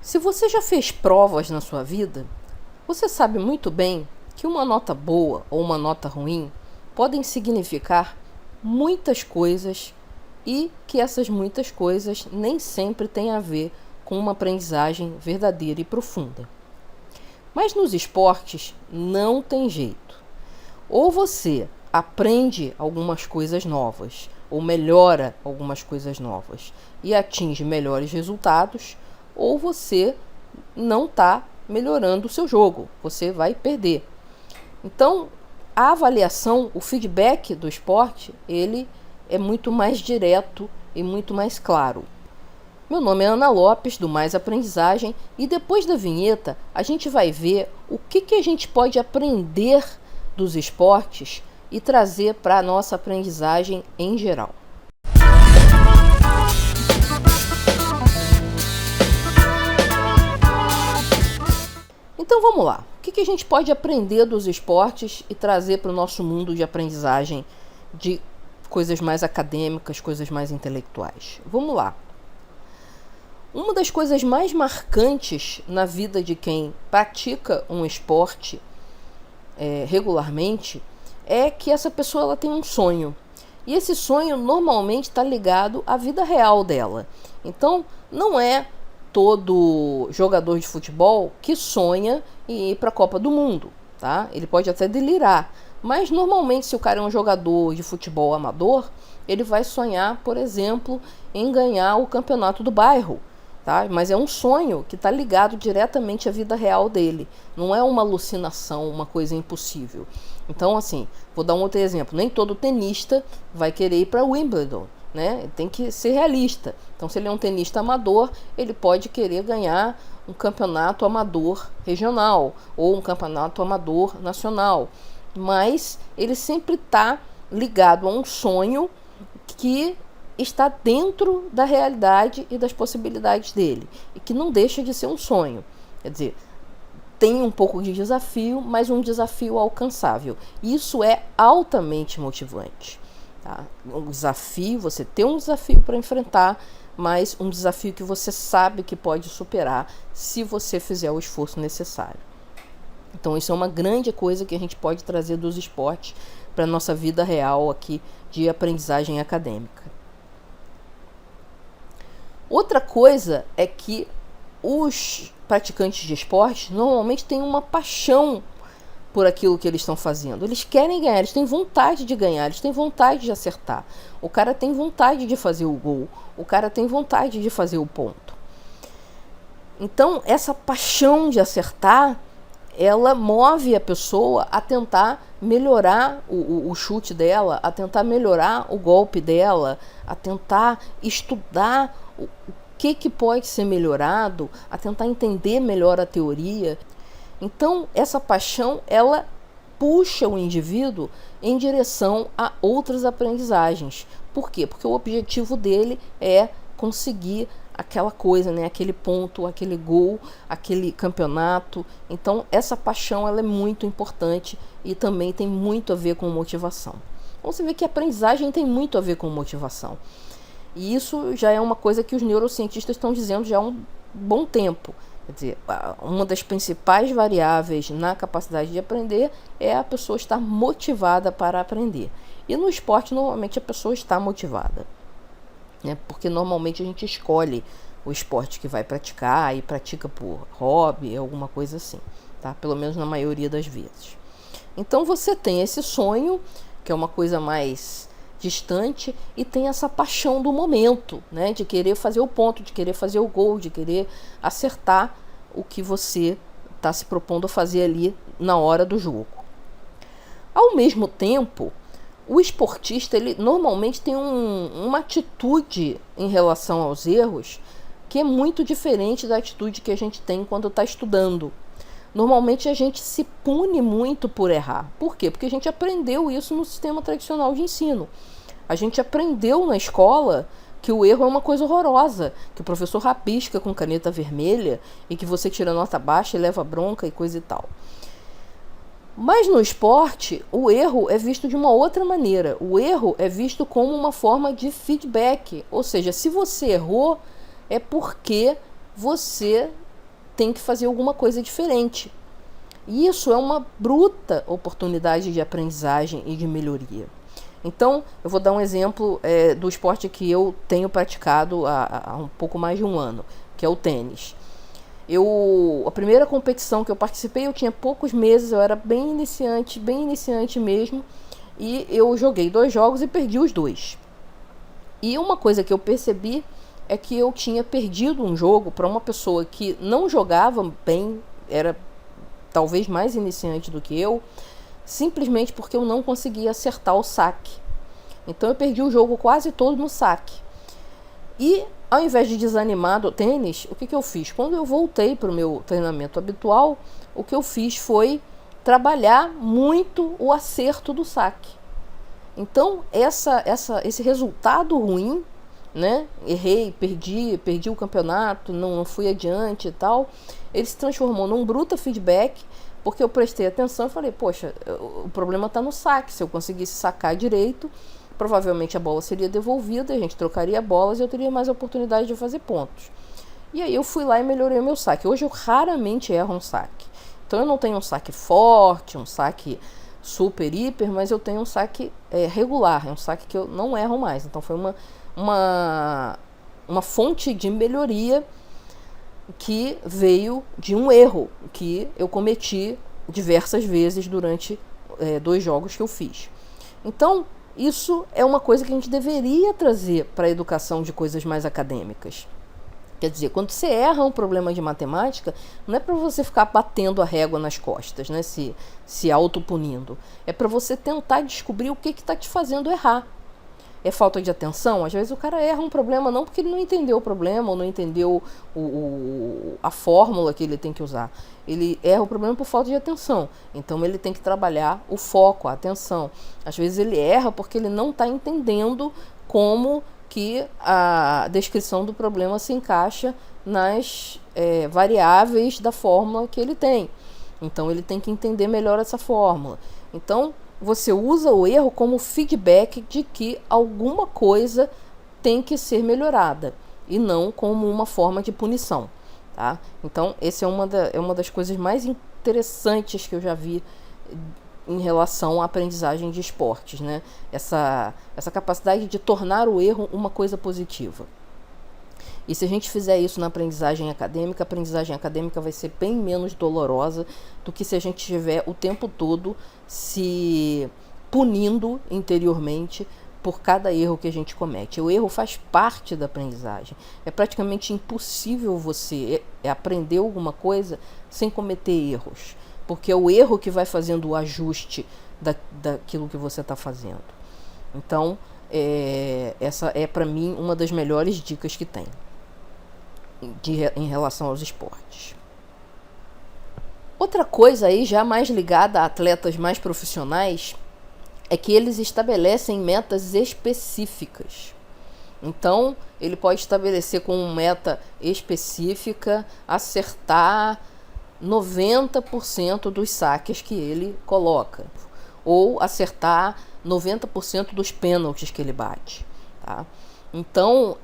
Se você já fez provas na sua vida, você sabe muito bem que uma nota boa ou uma nota ruim podem significar muitas coisas e que essas muitas coisas nem sempre têm a ver com uma aprendizagem verdadeira e profunda. Mas nos esportes não tem jeito. Ou você aprende algumas coisas novas, ou melhora algumas coisas novas e atinge melhores resultados, ou você não está melhorando o seu jogo, você vai perder. Então, a avaliação, o feedback do esporte, ele é muito mais direto e muito mais claro. Meu nome é Ana Lopes, do Mais Aprendizagem, e depois da vinheta a gente vai ver o que a gente pode aprender dos esportes e trazer para a nossa aprendizagem em geral. Então vamos lá, o que a gente pode aprender dos esportes e trazer para o nosso mundo de aprendizagem de coisas mais acadêmicas, coisas mais intelectuais? Vamos lá. Uma das coisas mais marcantes na vida de quem pratica um esporte regularmente é que essa pessoa ela tem um sonho. E esse sonho normalmente está ligado à vida real dela. Então, não é todo jogador de futebol que sonha em ir para a Copa do Mundo, tá? Ele pode até delirar, mas normalmente se o cara é um jogador de futebol amador, ele vai sonhar, por exemplo, em ganhar o campeonato do bairro, tá? Mas é um sonho que está ligado diretamente à vida real dele, não é uma alucinação, uma coisa impossível. Então, assim, vou dar um outro exemplo, nem todo tenista vai querer ir para Wimbledon, né? Tem que ser realista. Então, se ele é um tenista amador, ele pode querer ganhar um campeonato amador regional ou um campeonato amador nacional, mas ele sempre está ligado a um sonho que está dentro da realidade e das possibilidades dele e que não deixa de ser um sonho. Quer dizer, tem um pouco de desafio, mas um desafio alcançável. Isso é altamente motivante. Tá? Um desafio, você tem um desafio para enfrentar, mas um desafio que você sabe que pode superar se você fizer o esforço necessário. Então isso é uma grande coisa que a gente pode trazer dos esportes para a nossa vida real aqui de aprendizagem acadêmica. Outra coisa é que os praticantes de esporte normalmente têm uma paixão por aquilo que eles estão fazendo. Eles querem ganhar, eles têm vontade de ganhar, eles têm vontade de acertar. O cara tem vontade de fazer o gol, o cara tem vontade de fazer o ponto. Então, essa paixão de acertar, ela move a pessoa a tentar melhorar o chute dela, a tentar melhorar o golpe dela, a tentar estudar o que pode ser melhorado, a tentar entender melhor a teoria. Então, essa paixão, ela puxa o indivíduo em direção a outras aprendizagens. Por quê? Porque o objetivo dele é conseguir aquela coisa, né? Aquele ponto, aquele gol, aquele campeonato. Então, essa paixão ela é muito importante e também tem muito a ver com motivação. Então, você vê que a aprendizagem tem muito a ver com motivação. E isso já é uma coisa que os neurocientistas estão dizendo já há um bom tempo. Quer dizer, uma das principais variáveis na capacidade de aprender é a pessoa estar motivada para aprender. E no esporte, normalmente, a pessoa está motivada, né? Porque normalmente a gente escolhe o esporte que vai praticar e pratica por hobby, alguma coisa assim, tá? Pelo menos na maioria das vezes. Então você tem esse sonho, que é uma coisa mais distante, e tem essa paixão do momento, né? De querer fazer o ponto, de querer fazer o gol, de querer acertar o que você está se propondo a fazer ali na hora do jogo. Ao mesmo tempo, o esportista ele normalmente tem uma atitude em relação aos erros que é muito diferente da atitude que a gente tem quando está estudando. Normalmente a gente se pune muito por errar. Por quê? Porque a gente aprendeu isso no sistema tradicional de ensino. A gente aprendeu na escola que o erro é uma coisa horrorosa, que o professor rabisca com caneta vermelha e que você tira nota baixa e leva bronca e coisa e tal. Mas no esporte, o erro é visto de uma outra maneira. O erro é visto como uma forma de feedback. Ou seja, se você errou, é porque você tem que fazer alguma coisa diferente. E isso é uma bruta oportunidade de aprendizagem e de melhoria. Então, eu vou dar um exemplo do esporte que eu tenho praticado há um pouco mais de um ano, que é o tênis. A primeira competição que eu participei, eu tinha poucos meses, eu era bem iniciante mesmo, e eu joguei 2 jogos e perdi os 2. E uma coisa que eu percebi é que eu tinha perdido um jogo para uma pessoa que não jogava bem, era talvez mais iniciante do que eu, simplesmente porque eu não conseguia acertar o saque. Então eu perdi o jogo quase todo no saque. E ao invés de desanimar do tênis, o que eu fiz? Quando eu voltei para o meu treinamento habitual, o que eu fiz foi trabalhar muito o acerto do saque. Então esse resultado ruim, né? Errei, perdi o campeonato, não fui adiante e tal, ele se transformou num bruto feedback, porque eu prestei atenção e falei, poxa, o problema está no saque. Se eu conseguisse sacar direito, provavelmente a bola seria devolvida, a gente trocaria bolas e eu teria mais oportunidade de fazer pontos. E aí eu fui lá e melhorei o meu saque. Hoje eu raramente erro um saque. Então eu não tenho um saque forte, um saque super, hiper, mas eu tenho um saque regular, é um saque que eu não erro mais. Então foi uma fonte de melhoria que veio de um erro que eu cometi diversas vezes durante 2 jogos que eu fiz. Então, isso é uma coisa que a gente deveria trazer para a educação de coisas mais acadêmicas. Quer dizer, quando você erra um problema de matemática, não é para você ficar batendo a régua nas costas, né, se autopunindo. É para você tentar descobrir o que está te fazendo errar. É falta de atenção? Às vezes o cara erra um problema não porque ele não entendeu o problema ou não entendeu a fórmula que ele tem que usar. Ele erra o problema por falta de atenção. Então ele tem que trabalhar o foco, a atenção. Às vezes ele erra porque ele não está entendendo como que a descrição do problema se encaixa nas variáveis da fórmula que ele tem. Então ele tem que entender melhor essa fórmula. Então você usa o erro como feedback de que alguma coisa tem que ser melhorada e não como uma forma de punição, tá? Então, essa é uma das coisas mais interessantes que eu já vi em relação à aprendizagem de esportes, né? Essa capacidade de tornar o erro uma coisa positiva. E se a gente fizer isso na aprendizagem acadêmica, a aprendizagem acadêmica vai ser bem menos dolorosa do que se a gente estiver o tempo todo se punindo interiormente por cada erro que a gente comete. O erro faz parte da aprendizagem. É praticamente impossível você aprender alguma coisa sem cometer erros, porque é o erro que vai fazendo o ajuste daquilo que você está fazendo. Então, essa é para mim uma das melhores dicas que tem em relação aos esportes. Outra coisa aí, já mais ligada a atletas mais profissionais, é que eles estabelecem metas específicas. Então, ele pode estabelecer como meta específica acertar 90% dos saques que ele coloca, ou acertar 90% dos pênaltis que ele bate, tá? Então,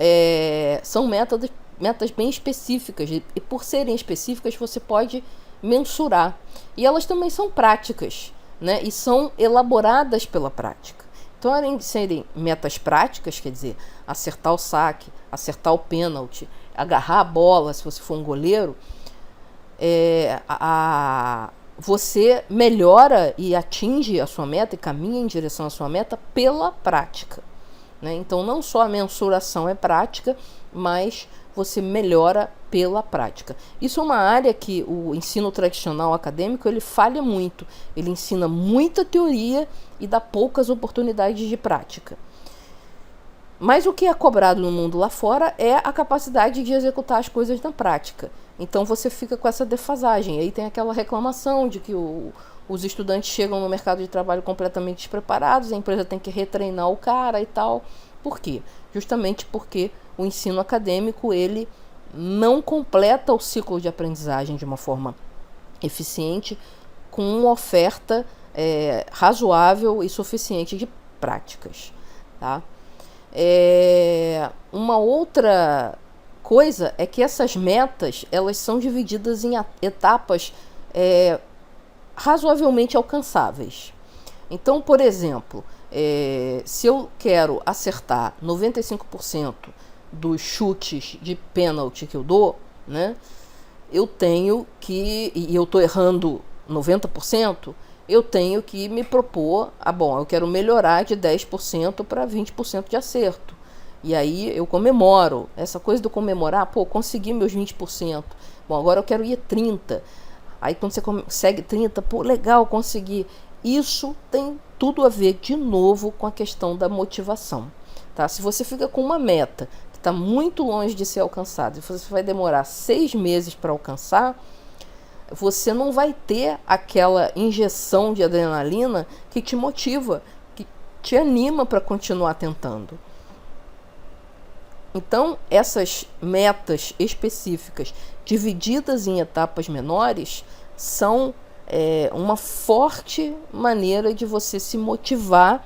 são metas bem específicas, e por serem específicas você pode mensurar. E elas também são práticas, né? E são elaboradas pela prática. Então, além de serem metas práticas, quer dizer, acertar o saque, acertar o pênalti, agarrar a bola se você for um goleiro, você melhora e atinge a sua meta e caminha em direção à sua meta pela prática, né? Então, não só a mensuração é prática, mas você melhora pela prática. Isso é uma área que o ensino tradicional acadêmico ele falha muito. Ele ensina muita teoria e dá poucas oportunidades de prática. Mas o que é cobrado no mundo lá fora é a capacidade de executar as coisas na prática. Então você fica com essa defasagem. Aí tem aquela reclamação de que os estudantes chegam no mercado de trabalho completamente despreparados, a empresa tem que retreinar o cara e tal. Por quê? Justamente porque o ensino acadêmico ele não completa o ciclo de aprendizagem de uma forma eficiente com uma oferta razoável e suficiente de práticas, tá? Uma outra coisa é que essas metas, elas são divididas em etapas razoavelmente alcançáveis. Então, por exemplo, se eu quero acertar 95% dos chutes de pênalti que eu dou, né, eu tenho que, e eu estou errando 90%, eu tenho que me propor, eu quero melhorar de 10% para 20% de acerto. E aí eu comemoro. Essa coisa do comemorar, consegui meus 20%. Bom, agora eu quero ir 30%. Aí quando você consegue 30%, legal, consegui. Isso tem tudo a ver, de novo, com a questão da motivação. Tá? Se você fica com uma meta que está muito longe de ser alcançada, e você vai demorar 6 meses para alcançar, você não vai ter aquela injeção de adrenalina que te motiva, que te anima para continuar tentando. Então, essas metas específicas, divididas em etapas menores, são uma forte maneira de você se motivar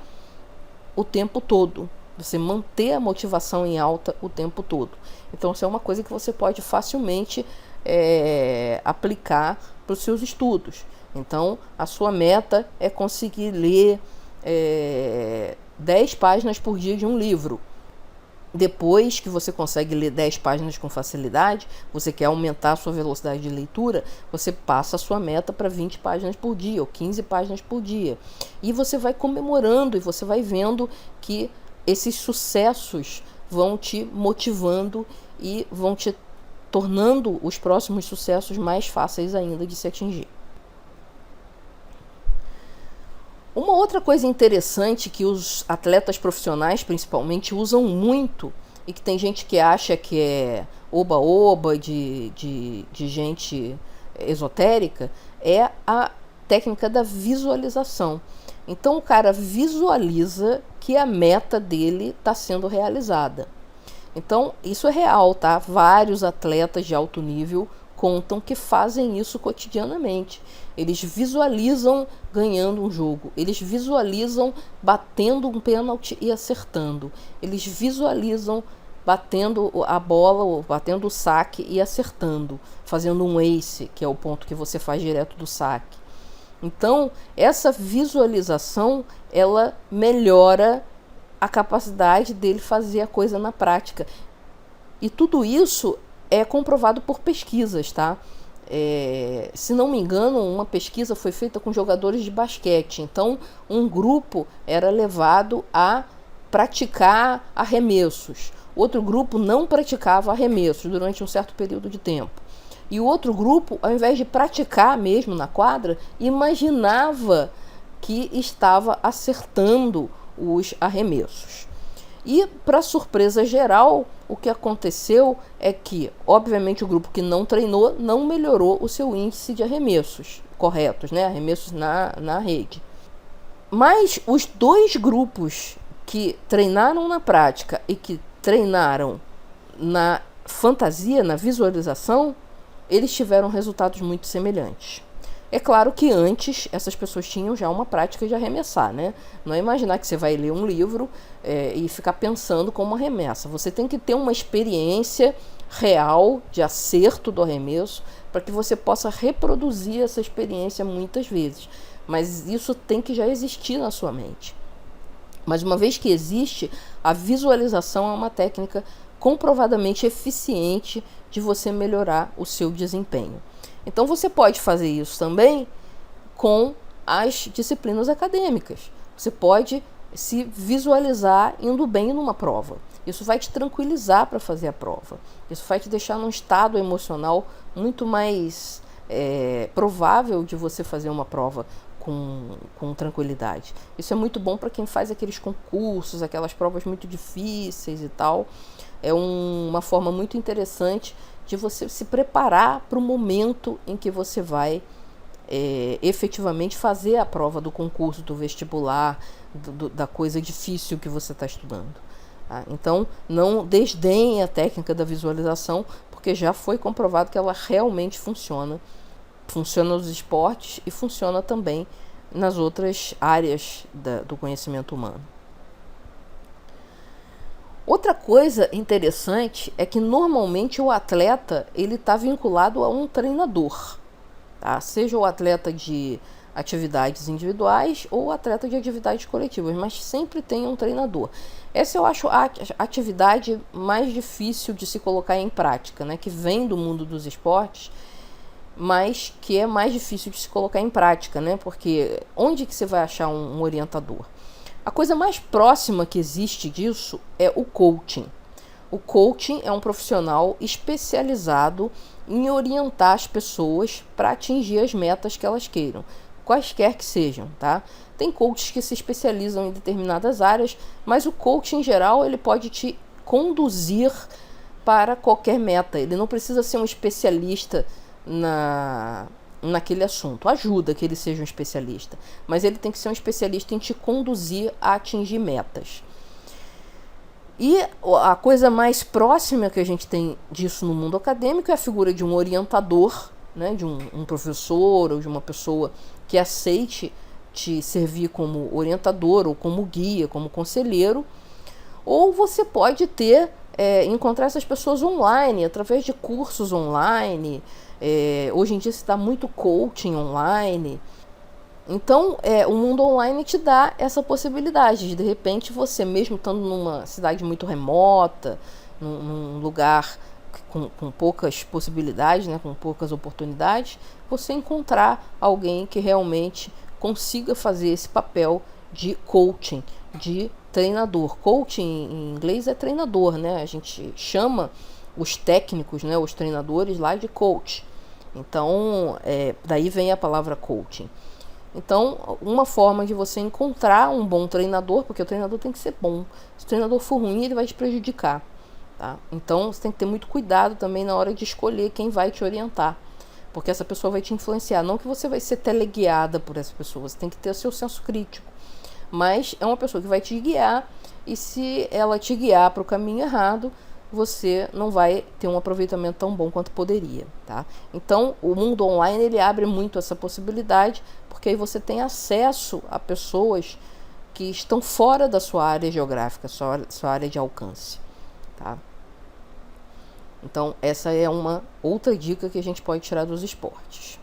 o tempo todo. Você manter a motivação em alta o tempo todo. Então, isso é uma coisa que você pode facilmente aplicar para os seus estudos. Então, a sua meta é conseguir ler 10 páginas por dia de um livro. Depois que você consegue ler 10 páginas com facilidade, você quer aumentar a sua velocidade de leitura, você passa a sua meta para 20 páginas por dia ou 15 páginas por dia. E você vai comemorando e você vai vendo que esses sucessos vão te motivando e vão te tornando os próximos sucessos mais fáceis ainda de se atingir. Uma outra coisa interessante que os atletas profissionais principalmente usam muito, e que tem gente que acha que é oba-oba de gente esotérica, é a técnica da visualização. Então o cara visualiza que a meta dele está sendo realizada. Então isso é real, tá? Vários atletas de alto nível contam que fazem isso cotidianamente. Eles visualizam ganhando um jogo, eles visualizam batendo um pênalti e acertando, eles visualizam batendo a bola ou batendo o saque e acertando, fazendo um ace, que é o ponto que você faz direto do saque. Então, essa visualização, ela melhora a capacidade dele fazer a coisa na prática. E tudo isso é comprovado por pesquisas, tá? Se não me engano, uma pesquisa foi feita com jogadores de basquete. Então, um grupo era levado a praticar arremessos. Outro grupo não praticava arremessos durante um certo período de tempo. E o outro grupo, ao invés de praticar mesmo na quadra, imaginava que estava acertando os arremessos. E, para surpresa geral, o que aconteceu é que, obviamente, o grupo que não treinou não melhorou o seu índice de arremessos corretos, né? Arremessos na rede. Mas os dois grupos que treinaram na prática e que treinaram na fantasia, na visualização, eles tiveram resultados muito semelhantes. É claro que antes essas pessoas tinham já uma prática de arremessar, né? Não é imaginar que você vai ler um livro e ficar pensando como arremessa. Você tem que ter uma experiência real de acerto do arremesso para que você possa reproduzir essa experiência muitas vezes. Mas isso tem que já existir na sua mente. Mas uma vez que existe, a visualização é uma técnica comprovadamente eficiente de você melhorar o seu desempenho. Então você pode fazer isso também com as disciplinas acadêmicas. Você pode se visualizar indo bem numa prova. Isso vai te tranquilizar para fazer a prova. Isso vai te deixar num estado emocional muito mais provável de você fazer uma prova com tranquilidade. Isso é muito bom para quem faz aqueles concursos, aquelas provas muito difíceis e tal. É uma forma muito interessante de você se preparar para o momento em que você vai efetivamente fazer a prova do concurso, do vestibular, da coisa difícil que você está estudando. Tá? Então, não desdenhe a técnica da visualização, porque já foi comprovado que ela realmente funciona. Funciona nos esportes e funciona também nas outras áreas do conhecimento humano. Outra coisa interessante é que normalmente o atleta ele está vinculado a um treinador, tá? Seja o atleta de atividades individuais ou atleta de atividades coletivas, mas sempre tem um treinador. Essa eu acho a atividade mais difícil de se colocar em prática, né? Que vem do mundo dos esportes, mas que é mais difícil de se colocar em prática, né? Porque onde que você vai achar um orientador? A coisa mais próxima que existe disso é o coaching. O coaching é um profissional especializado em orientar as pessoas para atingir as metas que elas queiram, quaisquer que sejam, tá? Tem coaches que se especializam em determinadas áreas, mas o coach em geral ele pode te conduzir para qualquer meta. Ele não precisa ser um especialista naquele assunto. Ajuda que ele seja um especialista, mas ele tem que ser um especialista em te conduzir a atingir metas. E a coisa mais próxima que a gente tem disso no mundo acadêmico é a figura de um orientador, né, de um professor ou de uma pessoa que aceite te servir como orientador ou como guia, como conselheiro. Ou você pode encontrar essas pessoas online, através de cursos online. Hoje em dia se dá muito coaching online. Então, o mundo online te dá essa possibilidade de repente, você mesmo estando numa cidade muito remota, num lugar com poucas possibilidades, né, com poucas oportunidades, você encontrar alguém que realmente consiga fazer esse papel de coaching, de treinador. Coaching em inglês é treinador, né? A gente chama os técnicos, né, os treinadores lá de coach. Então, daí vem a palavra coaching. Então, uma forma de você encontrar um bom treinador, porque o treinador tem que ser bom. Se o treinador for ruim, ele vai te prejudicar, tá? Então, você tem que ter muito cuidado também na hora de escolher quem vai te orientar, porque essa pessoa vai te influenciar. Não que você vai ser teleguiada por essa pessoa, você tem que ter o seu senso crítico. Mas é uma pessoa que vai te guiar, e se ela te guiar para o caminho errado, você não vai ter um aproveitamento tão bom quanto poderia, tá? Então, o mundo online ele abre muito essa possibilidade, porque aí você tem acesso a pessoas que estão fora da sua área geográfica, sua área de alcance, tá? Então, essa é uma outra dica que a gente pode tirar dos esportes.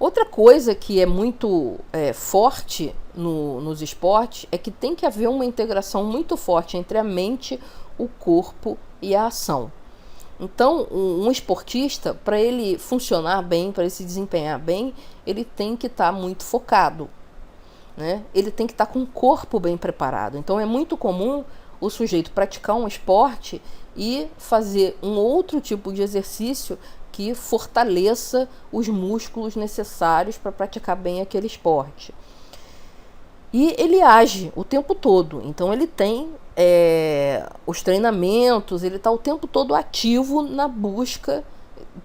Outra coisa que é muito forte nos esportes é que tem que haver uma integração muito forte entre a mente, o corpo e a ação. Então, um esportista, para ele funcionar bem, para ele se desempenhar bem, ele tem que estar muito focado, né? Ele tem que estar com o corpo bem preparado. Então, é muito comum o sujeito praticar um esporte e fazer um outro tipo de exercício que fortaleça os músculos necessários para praticar bem aquele esporte. E ele age o tempo todo. Então, ele tem os treinamentos, ele está o tempo todo ativo na busca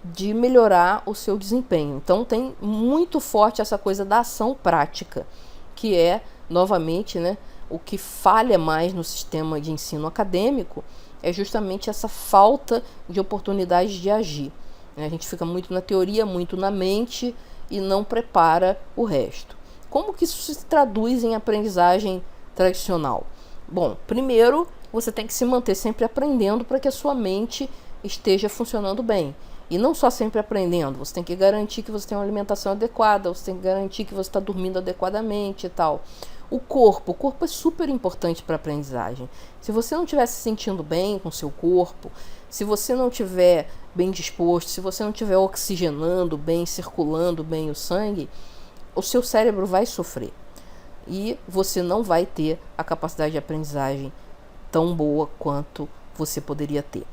de melhorar o seu desempenho. Então, tem muito forte essa coisa da ação prática, que é, novamente, né, o que falha mais no sistema de ensino acadêmico, é justamente essa falta de oportunidade de agir. A gente fica muito na teoria, muito na mente e não prepara o resto. Como que isso se traduz em aprendizagem tradicional? Bom, primeiro você tem que se manter sempre aprendendo para que a sua mente esteja funcionando bem. E não só sempre aprendendo, você tem que garantir que você tem uma alimentação adequada, você tem que garantir que você está dormindo adequadamente e tal. O corpo é super importante para a aprendizagem. Se você não estiver se sentindo bem com o seu corpo, se você não estiver bem disposto, se você não estiver oxigenando bem, circulando bem o sangue, o seu cérebro vai sofrer. E você não vai ter a capacidade de aprendizagem tão boa quanto você poderia ter.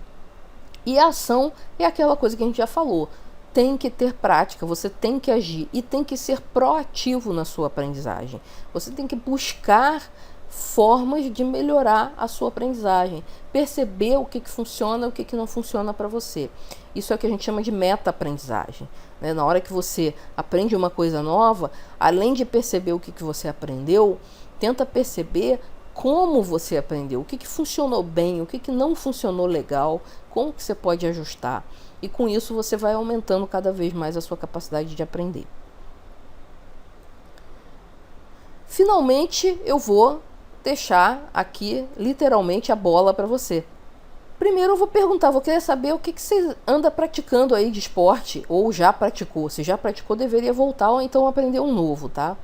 E a ação é aquela coisa que a gente já falou. Tem que ter prática, você tem que agir e tem que ser proativo na sua aprendizagem. Você tem que buscar formas de melhorar a sua aprendizagem, perceber o que funciona e o que não funciona para você. Isso é o que a gente chama de meta-aprendizagem, né? Na hora que você aprende uma coisa nova, além de perceber o que você aprendeu, tenta perceber como você aprendeu, o que funcionou bem, o que não funcionou legal, como que você pode ajustar. E com isso você vai aumentando cada vez mais a sua capacidade de aprender. Finalmente eu vou deixar aqui literalmente a bola para você. Primeiro eu vou perguntar, vou querer saber o que você anda praticando aí de esporte, ou já praticou. Se já praticou, deveria voltar ou então aprender um novo, tá?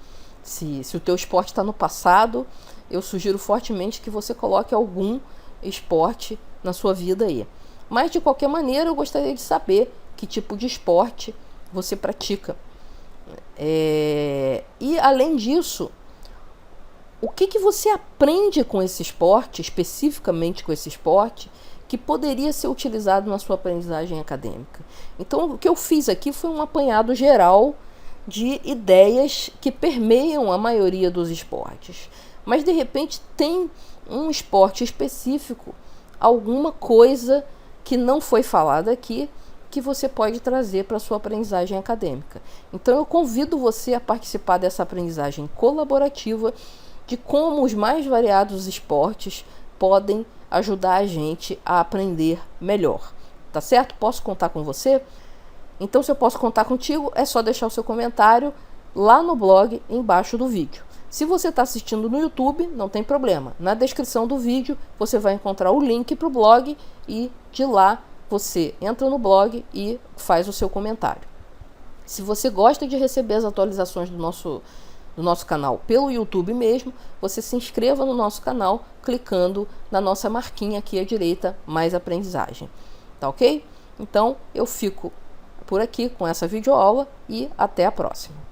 Se o teu esporte está no passado, eu sugiro fortemente que você coloque algum esporte na sua vida aí. Mas de qualquer maneira, eu gostaria de saber que tipo de esporte você pratica. E além disso, o que você aprende com esse esporte, especificamente com esse esporte, que poderia ser utilizado na sua aprendizagem acadêmica. Então, o que eu fiz aqui foi um apanhado geral de ideias que permeiam a maioria dos esportes. Mas, de repente, tem um esporte específico, alguma coisa que não foi falada aqui, que você pode trazer para a sua aprendizagem acadêmica. Então, eu convido você a participar dessa aprendizagem colaborativa de como os mais variados esportes podem ajudar a gente a aprender melhor. Tá certo? Posso contar com você? Então, se eu posso contar contigo, é só deixar o seu comentário lá no blog, embaixo do vídeo. Se você está assistindo no YouTube, não tem problema. Na descrição do vídeo, você vai encontrar o link para o blog e de lá você entra no blog e faz o seu comentário. Se você gosta de receber as atualizações do nosso canal pelo YouTube mesmo, você se inscreva no nosso canal clicando na nossa marquinha aqui à direita, mais aprendizagem. Tá ok? Então, eu fico por aqui com essa videoaula e até a próxima.